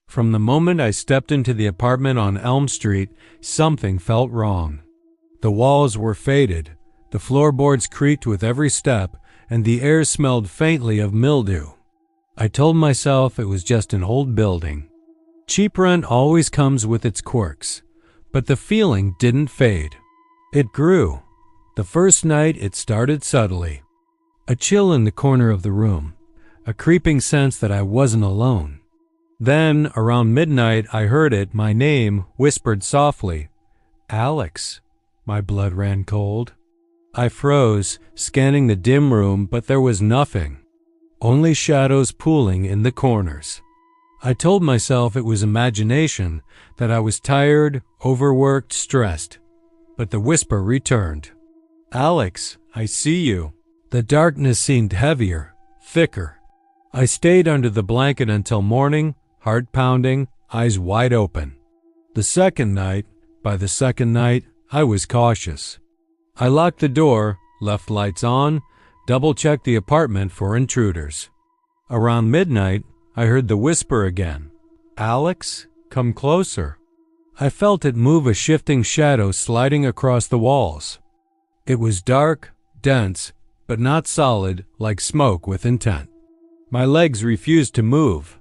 From the moment I stepped into the apartment on Elm Street, something felt wrong. The walls were faded, the floorboards creaked with every step, and the air smelled faintly of mildew. I told myself it was just an old building. Cheap rent always comes with its quirks, but the feeling didn't fade. It grew. The first night it started subtly. A chill in the corner of the room, a creeping sense that I wasn't alone. Then, around midnight, I heard it, my name, whispered softly. Alex. My blood ran cold. I froze, scanning the dim room, but there was nothing. Only shadows pooling in the corners. I told myself it was imagination, that I was tired, overworked, stressed. But the whisper returned. Alex, I see you. The darkness seemed heavier, thicker. I stayed under the blanket until morning, heart pounding, eyes wide open. By the second night, I was cautious. I locked the door, left lights on, double-checked the apartment for intruders. Around midnight, I heard the whisper again. Alex, come closer. I felt it move, a shifting shadow sliding across the walls. It was dark, dense, but not solid, like smoke with intent. My legs refused to move.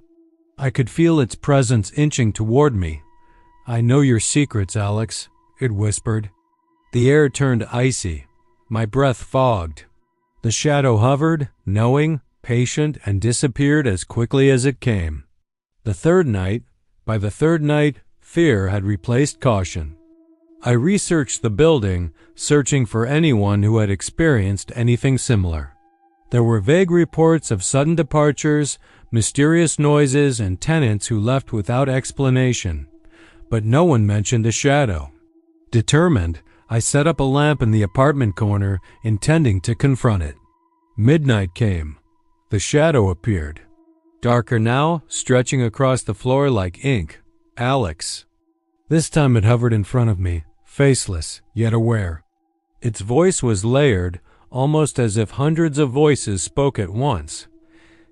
I could feel its presence inching toward me. I know your secrets, Alex, it whispered. The air turned icy. My breath fogged. The shadow hovered, knowing, patient, and disappeared as quickly as it came. By the third night, fear had replaced caution. I researched the building, searching for anyone who had experienced anything similar. There were vague reports of sudden departures, mysterious noises, and tenants who left without explanation, but no one mentioned a shadow. Determined, I set up a lamp in the apartment corner, intending to confront it. Midnight came. The shadow appeared. Darker now, stretching across the floor like ink. Alex. This time it hovered in front of me, faceless, yet aware. Its voice was layered, almost as if hundreds of voices spoke at once.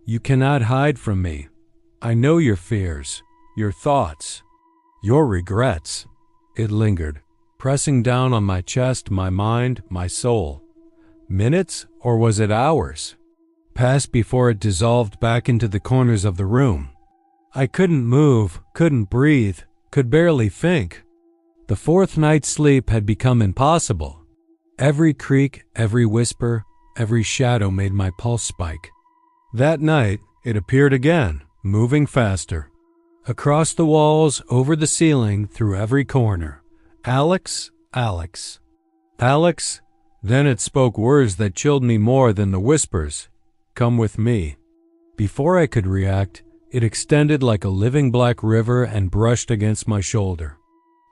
You cannot hide from me. I know your fears, your thoughts, your regrets. It lingered, pressing down on my chest, my mind, my soul. Minutes, or was it hours? Passed before it dissolved back into the corners of the room. I couldn't move, couldn't breathe, could barely think. The fourth night's sleep had become impossible. Every creak, every whisper, every shadow made my pulse spike. That night, it appeared again, moving faster. Across the walls, over the ceiling, through every corner. Alex, Alex. Alex. Then it spoke words that chilled me more than the whispers. Come with me. Before I could react, it extended like a living black river and brushed against my shoulder.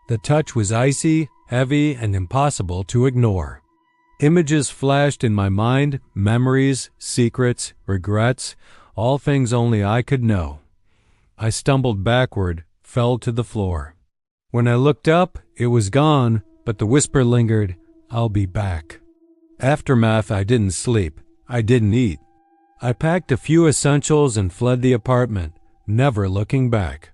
The touch was icy, heavy, and impossible to ignore. Images flashed in my mind, memories, secrets, regrets, all things only I could know. I stumbled backward, fell to the floor. When I looked up, it was gone, but the whisper lingered, I'll be back. Aftermath, I didn't sleep. I didn't eat. I packed a few essentials and fled the apartment, never looking back.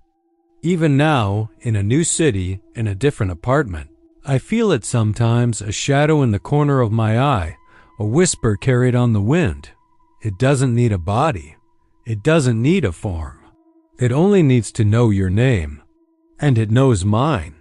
Even now, in a new city, in a different apartment, I feel it sometimes, a shadow in the corner of my eye, a whisper carried on the wind. It doesn't need a body. It doesn't need a form. It only needs to know your name. And it knows mine.